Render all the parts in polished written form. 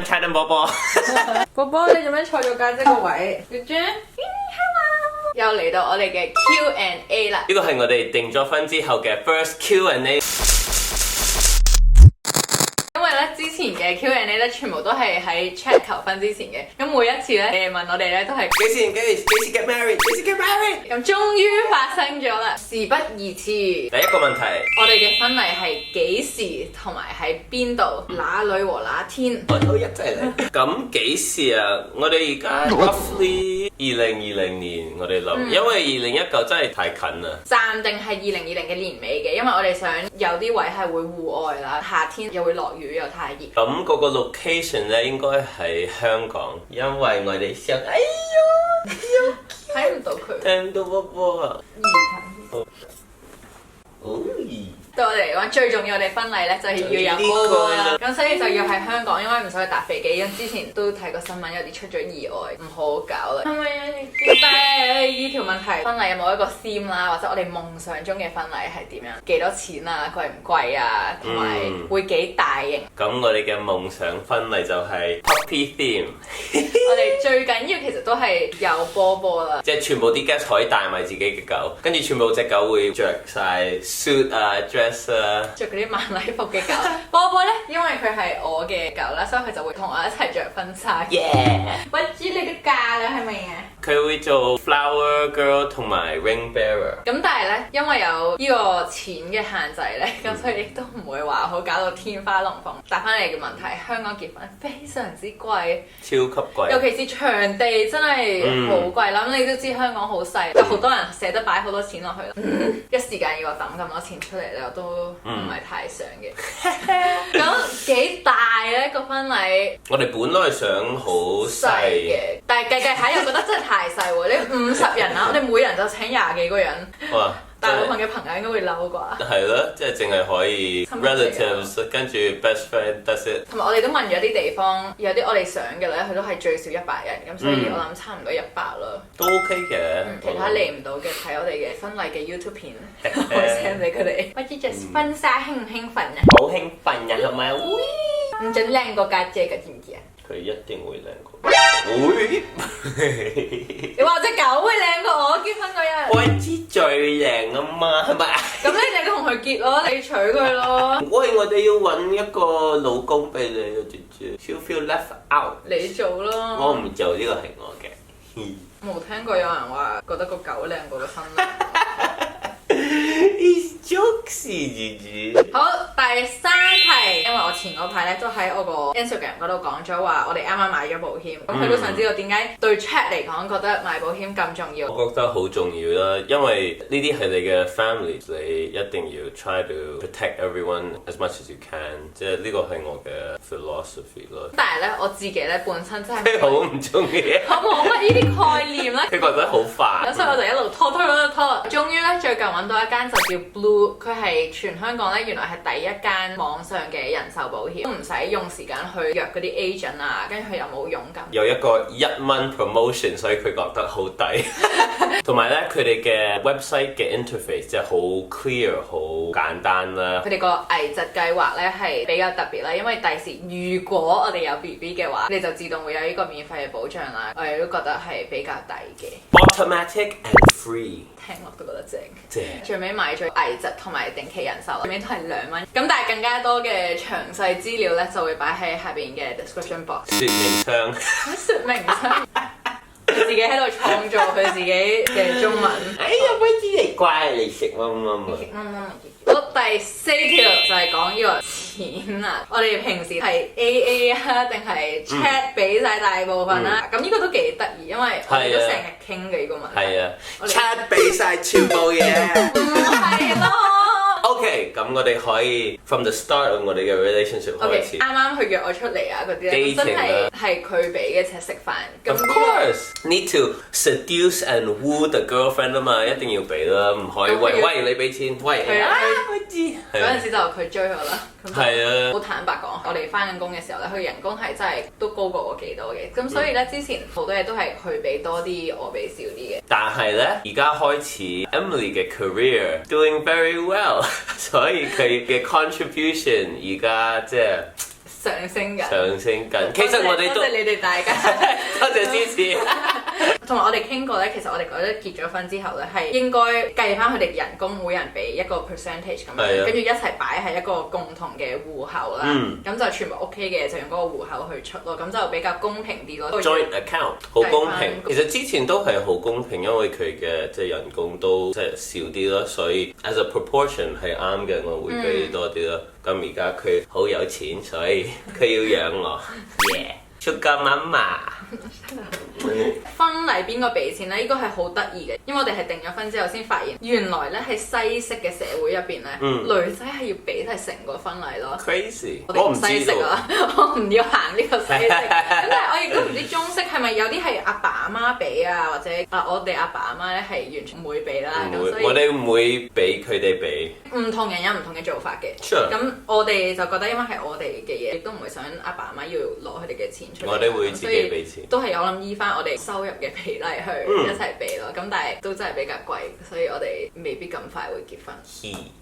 Chad 同波波。波波，你做咩坐咗家姐個位？姐姐 ，hello， 又嚟到我哋嘅 Q&A 啦。呢個係我哋訂咗婚之後嘅 first Q&A。因為咧之前嘅 Q&A 咧全部都係喺 Chad 求婚之前嘅，咁每一次咧你哋問我哋咧都係幾時 get married？ 幾時 get married？ 咁終於發生咗啦，事不宜遲。第一個問題，我哋嘅婚禮係幾時同埋喺邊度？哪裏和哪天？我都一齊嚟。咁幾時啊？我哋而家 roughly 2020年，我哋諗，因為2019真係太近啦。暫定係2020嘅年尾嘅，因為我哋想有啲位係會戶外啦，夏天又會落雨又太熱。咁嗰個 location 咧應該喺香港，因為我哋想，哎呀，睇唔到佢，聽唔到波波啊！對我哋嚟講最重要，我哋婚禮咧就係要有波波啦。咁所以就要喺香港，因為唔使去搭飛機。因為之前都睇過新聞，有啲出咗意外，唔好搞啦。係咪啊？第二條問題，婚禮有冇一個 theme 啦，或者我哋夢想中嘅婚禮係點樣？幾多錢啊？貴唔貴啊？同埋會幾大型？咁我哋嘅夢想婚禮就係 puppy theme。我哋最緊要其實都係有波波啦，即係全部啲 guest 可以帶埋自己嘅狗，跟住全部隻狗會着晒 suit 啊 dress 啊，着嗰啲晚禮服嘅狗。波波咧，因為佢係我嘅狗啦，所以佢就會同我一齊着婚紗。喂，知你嘅嫁啦係咪啊？佢會做 flower girl 同埋 ring bearer。咁但係咧，因為有呢個錢嘅限制咧，咁所以亦都唔會話好搞到天花龍鳳。答翻你嘅問題，香港結婚非常之貴，超級貴，尤其是場地真係好貴啦。咁你都知香港好細，有好多人捨得擺好多錢落去啦。一時間要我抌咁多錢出嚟咧，我都唔係太想嘅。咁幾大咧個婚禮？我哋本來想好細嘅，但係計下又覺得真係太細喎！你50人啦，我哋每人就請20幾個人。哇！大部分嘅朋友應該會嬲啩。係咯，即係淨係可以 relatives， 跟住 best friend，that's it。同埋我哋都問咗啲地方，有啲我哋想嘅咧，佢都係最少100人，咁所以我諗差唔多100啦。都 OK 嘅。其他嚟唔到嘅睇我哋嘅婚禮嘅 YouTube 片，我 send 俾佢哋。不知 just 婚紗興唔興奮啊？好興奮啊，係咪？唔準靚過家姐嘅，知唔知啊？佢一定會靚過。會？你話隻狗會靚過我結婚嗰日？我知最靚啊嘛，係咪？咁你就同佢結咯，你娶佢咯。喂，我哋要揾一個老公俾你啊，姐姐。She'll feel left out。你做咯。我唔做，呢個係我嘅。冇聽過有人話覺得個狗靚過個新娘。It's jokes，姐姐。好，第3題，因為我前嗰排咧都喺我個 Instagram 嗰度講咗話，我哋啱啱買咗保險，咁佢都想知道點解對 Chad 嚟講覺得買保險咁重要。我覺得好重要啦，因為呢啲係你嘅 family，你一定要 try to protect everyone as much as you can， 即係呢個係我嘅 philosophy 咯。但係咧，我自己咧本身真係好唔中意，我冇乜呢啲概念咧。佢覺得好煩，咁所以我就一路拖，終於咧最近揾到一間就叫 Blue， 佢係全香港咧原來係第一間網上嘅人壽保險，都唔使用時間去約嗰啲 agent 啊，跟住佢又冇佣金，有一個1蚊 promotion， 所以佢覺得好抵。同埋咧，佢哋嘅 website 嘅 interface 即係好 clear， 好簡單啦。佢哋個危疾計劃咧係比較特別啦，因為第時如果我哋有 BB 嘅話，你就自動會有呢個免費嘅保障啦。我哋都覺得係比較抵嘅。Automatic and free。聽落都覺得正，正。最尾買咗危疾同埋定期人壽，最尾都係2蚊。咁但係更加多嘅詳細資料咧，就會擺喺下邊嘅 description box。說明箱。說明箱。佢自己喺度創造佢自己嘅中文。哎呀，不知你怪你食乜乜乜。好，第4條就係講呢個錢啦。我哋平時係 AA 啊，定係 Chad 俾晒大部分啦？咁呢個都幾得意，因為我哋都成日傾嘅呢個問題。係啊，Chad 俾晒全部嘢。係咯。OK，咁我哋可以 from the start of 我哋嘅 relationship 開始。啱啱佢約我出嚟啊嗰啲咧，真係佢俾嘅，請食飯。Of course need to seduce and woo the girlfriend 啊嘛，一定要俾啦，唔可以喂你俾錢，喂我知。嗰陣時就佢追我啦。係啊，好坦白講，我哋翻緊工嘅時候咧，佢人工係真係都高過我幾多嘅。咁所以咧，之前好多嘢都係佢俾多啲，我俾少啲嘅。但係咧，而家開始 Emily 嘅 career doing very well， 所以佢嘅 contribution 而家即係上升緊。上升緊，其實我哋都多謝你哋大家，多謝支持。同埋我哋傾過咧，其實我哋覺得結咗婚之後咧，係應該計翻佢哋人工，每人俾一個 percentage 咁樣，跟住一齊擺喺一個共同嘅戶口啦。咁就全部 OK 嘅，就用嗰個戶口去出咯，咁就比較公平啲咯。Joint account 好公平，其實之前都係好公平，因為佢嘅即係人工都即係少啲啦，所以 as a proportion 係啱嘅，我會俾多啲啦。咁而家佢好有錢，所以佢要養我。Sugar Mama。婚禮邊個俾錢咧？呢個係好得意嘅，因為我哋係訂咗婚之後先發現，原來咧喺西式嘅社會入邊咧，女仔係要俾晒成個婚禮咯。Crazy！我唔西式啊，我唔要行呢個西式。咁但係我亦都唔知中式係咪有啲係阿爸阿媽俾啊，或者我哋阿爸阿媽咧係完全唔會俾啦。咁所以我哋唔會俾佢哋俾。唔同人有唔同嘅做法嘅。Sure。咁我哋就覺得，因為係我哋嘅嘢，亦都唔會想阿爸阿媽要攞佢哋嘅錢出嚟。我哋會自己俾錢。都係我諗依翻我哋收入嘅比例去一齊俾咯。咁但係都真係比較貴，所以我哋未必咁快會結婚。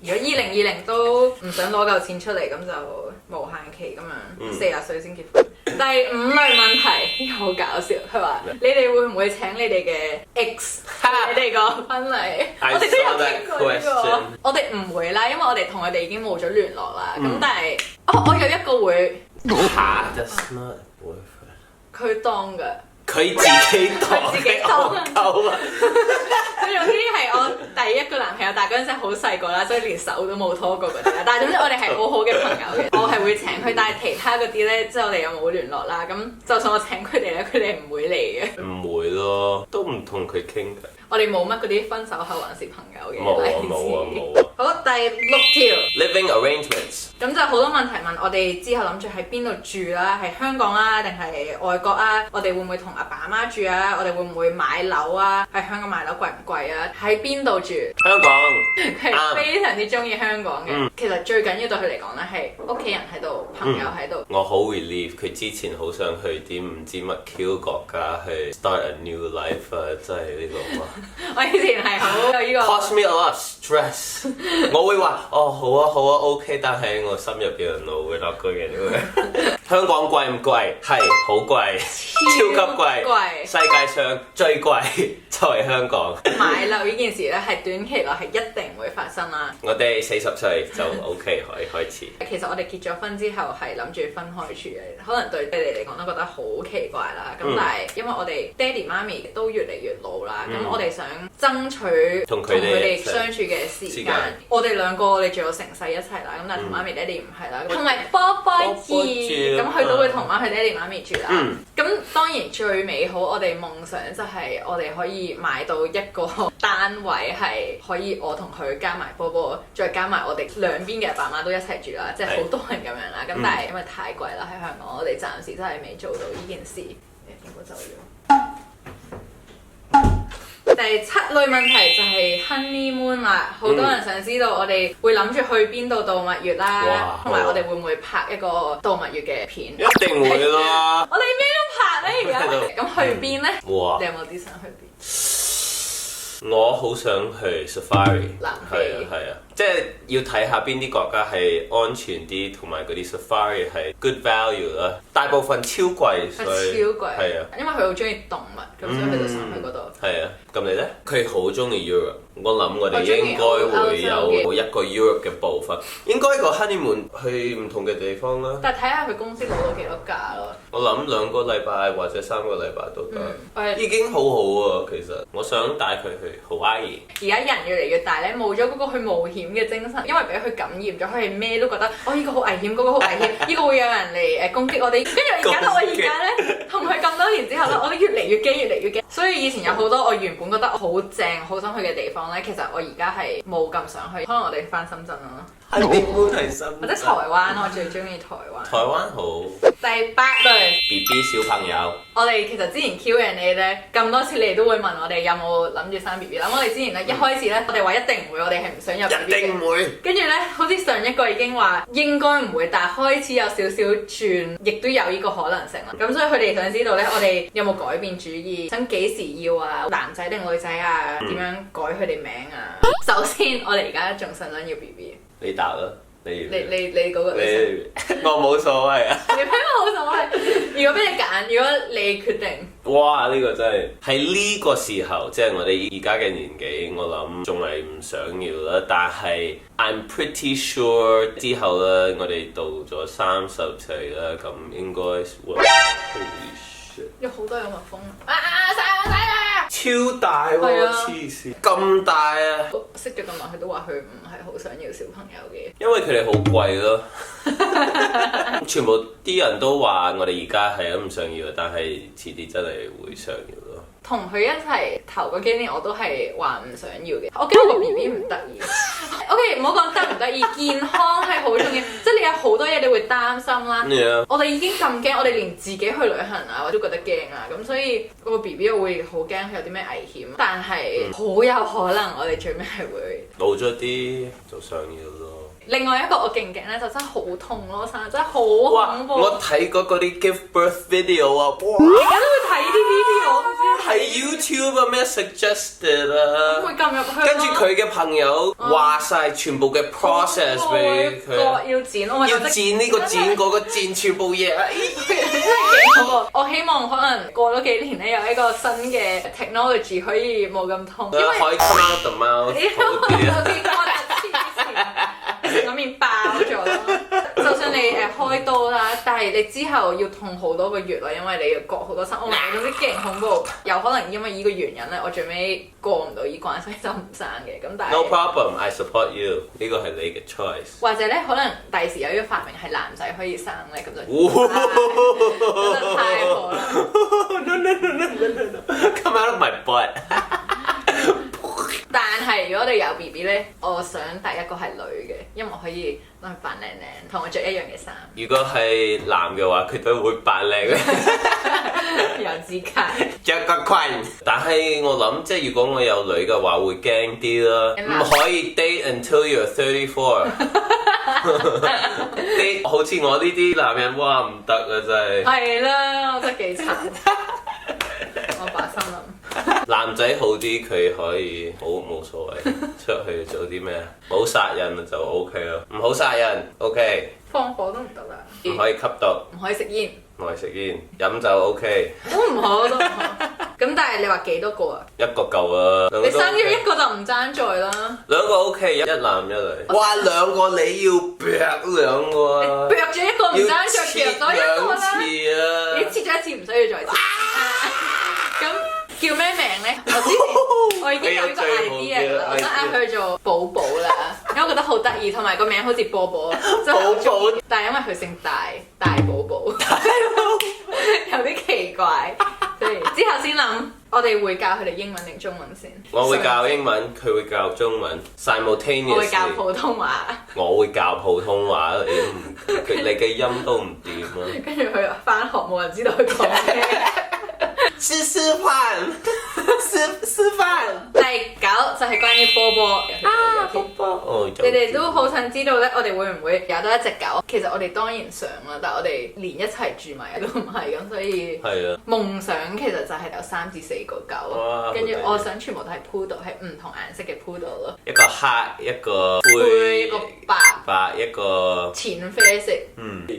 如果2020都唔想攞夠錢出嚟，咁就無限期咁樣40歲先結婚。第5類問題好搞笑，佢話你哋會唔會請你哋嘅 ex 你哋個婚禮？我哋都有傾過呢個。我哋唔會啦，因為我哋同佢哋已經冇咗聯絡啦。咁但係我有一個會嚇 That's not boyfriend。佢當㗎。佢自己當，自己當夠啊！佢總之係我第一個男朋友，但係嗰陣時好細個啦，所以連手都冇拖過嗰啲啦。但係總之我哋係好好嘅朋友嘅，我係會請佢，但係其他嗰啲咧，即係我哋又冇聯絡啦。咁就算我請佢哋咧，佢哋唔會嚟嘅。唔會咯，都唔同佢傾嘅。我哋冇乜嗰啲分手後還是朋友嘅例子。冇啊！好，第6條 living arrangements。咁就好多問題問我哋之後諗住喺邊度住啦，係香港啊定係外國啊？我哋會唔會同阿爸阿媽住啊？我哋會唔會買樓啊？喺香港買樓貴唔貴啊？喺邊度住？香港係非常之中意香港嘅。其實最緊要對佢嚟講咧，係屋企人喺度，朋友喺度。我好 relief，佢之前好想去啲唔知乜 Q 國家去 start a new life 啊，真係呢個嘛。我以前係好有呢個 cause me a lot of stress。我會話好啊 OK， 但係我心入邊我會落句嘅。香港貴唔貴？係好貴，超級貴，世界上最貴就係香港。買樓呢件事咧係短期內係一定會發生啦。我哋40歲就 OK 可以開始。其實我哋結咗婚之後係諗住分開住嘅，可能對你哋嚟講都覺得好奇怪啦。咁但係因為我哋爹哋媽咪都越嚟越老啦，咁我哋想爭取同佢哋相處嘅時間。我哋兩個我哋仲有成世一齊啦，咁但係同媽咪爹哋唔係啦，同埋波波兒咁佢都會同翻佢爹哋媽咪住啦。咁當然最美好我哋夢想就係我哋可以買到一個單位係可以我同佢加埋波波，再加埋我哋兩邊嘅爸媽都一齊住啦，即係好多人咁樣啦。咁但係因為太貴啦喺香港，我哋暫時真係未做到呢件事。應該走咗。第7類問題就係 honeymoon 啦，好多人想知道我哋會諗住去邊度度蜜月啦，同埋我哋會唔會拍一個度蜜月嘅片？一定會啦！我哋咩都拍咧而家，咁去邊咧？哇！你有冇啲想去邊？我好想去 Safari， 係啊，即係要睇下邊啲國家係安全啲，同埋嗰啲 Safari 係 good value 啦。大部分超貴，所以超貴，係啊，因為佢好中意動物，咁所以佢就想去嗰度。係啊，咁你咧？佢好中意 Europe， 我諗我哋應該會有一個 Europe 嘅部分，應該個 honeymoon 去唔同嘅地方啦。但係睇下佢公司攞到幾多假咯。我諗2個禮拜或者3個禮拜都得，已經好好啊。其實我想帶佢去 Hawaii。而家人越嚟越大咧，冇咗嗰個去冒險嘅精神，因為俾佢感染咗，佢係咩都覺得呢個好危險，嗰個好危險，呢個會有人嚟攻擊我哋。跟住而家到我而家咧，同佢咁多年之後咧，我都越嚟越驚，越嚟越驚。所以以前有好多我原本覺得好正、好想去嘅地方咧，其實我而家係冇咁想去。可能我哋翻深圳啦。係深圳。或者台灣，我最中意台灣。台灣好。第8類 BB 小朋友。我哋其實之前 Q&A 咧咁多次，你哋都會問我哋有冇諗住生 BB 啦。我哋之前咧一開始咧，我哋話一定唔會，我哋係唔想有 BB 嘅。一定唔會。跟住咧，好似上一個已經話應該唔會，但係開始有少少轉，亦都有呢個可能性啦。咁所以佢哋想知道咧，我哋有冇改變主意，想幾時要啊？男仔定女仔啊？點樣改佢哋名啊？首先，我哋而家仲想要 BB。你答啦。你嗰個我冇所謂啊。你睇我冇所謂。如果俾你揀，如果你決定，哇！呢個真係喺呢個時候，即係我哋而家嘅年紀，我諗仲係唔想要啦。但係 I'm pretty sure 之後咧，我哋到咗30歲啦，咁應該Holy shit！ 有好多有蜜蜂晒啦！超大喎，黐線咁大啊！識咗咁耐，佢都話佢唔係好想要小朋友嘅，因為佢哋好貴咯。全部啲人都話我哋而家係都唔想要，但係遲啲真係會想要咯。同佢一齊頭嗰幾年我都係話唔想要嘅。我驚我個 BB 唔得意。OK， 唔好講得唔得意，健康係好重要。即係你有好多嘢你會擔心啦。Yeah. 我哋已經咁驚，我哋連自己去旅行啊，我都覺得驚啊。咁所以個 BB 我會好驚佢有啲咩危險。但係好有可能我哋最尾係會老咗啲就想要咯。另外一個我勁勁咧，就真係好痛咯，生真係好恐怖。我睇過嗰啲 give birth video 啊，哇！而家都會睇啲 video，喺 YouTube 啊咩 suggested 啊，會撳入去。跟住佢嘅朋友話晒全部嘅 process 俾佢，要剪，要剪呢個剪嗰個剪全部嘢啊！真係幾恐怖。我希望可能過咗幾年咧，有一個新嘅 technology 可以冇咁痛，因為可以 come out the mouth 好啲啊！嗰面爆咗咯，就算你開刀啦，但係你之後要痛好多個月啦，因為你要割好多身，我唔係總之勁恐怖，有可能因為呢個原因咧，我最尾過唔到呢關，所以就唔生嘅。咁但係 No problem, I support you。呢個係你嘅 choice。或者咧，可能第時有呢個發明係男仔可以生咧，咁就真係太好啦。No, come out of my butt。但係如果我哋有 BB 咧，我想第一個係女嘅，因為我可以攞佢扮靚靚，同我着一樣嘅衫。如果係男嘅話，佢都會扮靚嘅，有指甲，着個裙。但係我諗，即係如果我有女嘅話，會驚啲啦。唔可以 date until you're 34。date 好似我呢啲男人，哇唔得啊真係。係啦，我真係幾慘。我把心諗。男仔好啲，佢可以好冇所謂，出去做啲咩啊？冇殺人就 OK 咯，唔好殺人 OK。放火都唔得啦，唔可以吸毒，唔可以食煙，唔可以食煙，飲酒 OK。都唔好，都唔好。咁但係你話幾多個啊？一個夠啊！你生咗一個就唔爭在啦。兩個 OK，一男一女。哇，兩個你要劈兩個啊！劈咗一個唔爭在，劈咗一個啦。你切咗一次唔需要再切。咁叫咩名咧？我已經有呢個 idea 啦，我想嗌佢做寶寶啦，因為我覺得好得意，同埋個名好似波波，真係好中意。但係因為佢姓大寶寶，有啲奇怪，所以之後先諗，我哋會教佢哋英文定中文先？我會教英文，佢會教中文 simultaneously。我會教普通話。我會教普通話，你嘅音都唔掂啊！跟住佢返學冇人知道佢講咩。示範。第9就係關於波波波波。你哋都好想知道咧，我哋會唔會有得一隻狗？其實我哋當然想啦，但係我哋連一齊住埋都唔係咁，所以夢想其實就係有3至4個狗。跟住我想全部都係 poodle，係唔同顏色嘅 poodle 咯。一個黑，一個灰，一個白，一個淺啡色。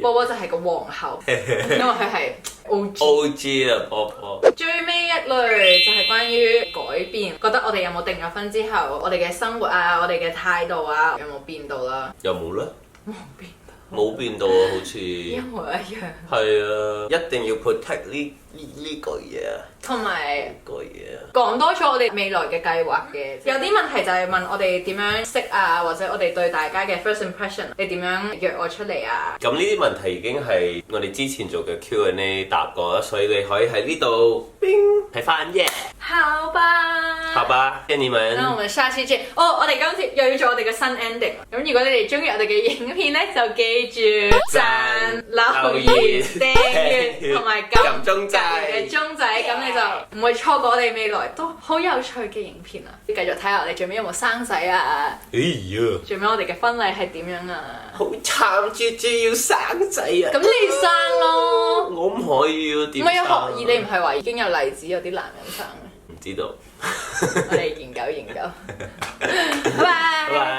波波就係個皇后，因為佢係 OG 啊，波波。最尾一類就係關於改變，覺得我哋有冇訂咗婚之後，我哋嘅生活啊，我哋嘅態度啊，有冇變到啦？有冇咧？冇變到啊，好似一模一樣。係啊，一定要 protect 呢個嘢啊，同埋個嘢講多咗我哋未來嘅計劃嘅。有啲問題就係問我哋點樣識啊，或者我哋對大家嘅 first impression， 你點樣約我出嚟啊？咁呢啲問題已經係我哋之前做嘅 Q&A 答過啦，所以你可以喺呢度睇翻耶。好吧，謝你們。那我們下期見。我哋今次又要做我哋嘅新 ending。咁如果你哋中意我哋嘅影片咧，就記住讚、留言、訂閱同埋撳鐘仔。咁你就唔會錯過我哋未來都好有趣嘅影片啊！繼續睇下我哋最尾有冇生仔啊！最尾我哋嘅婚禮係點樣啊？好慘，豬要生仔啊！咁你生咯，我唔可以啊！點生？唔係有學義，你唔係話已經有例子有啲男人生咩？唔知道，我哋研究。拜拜。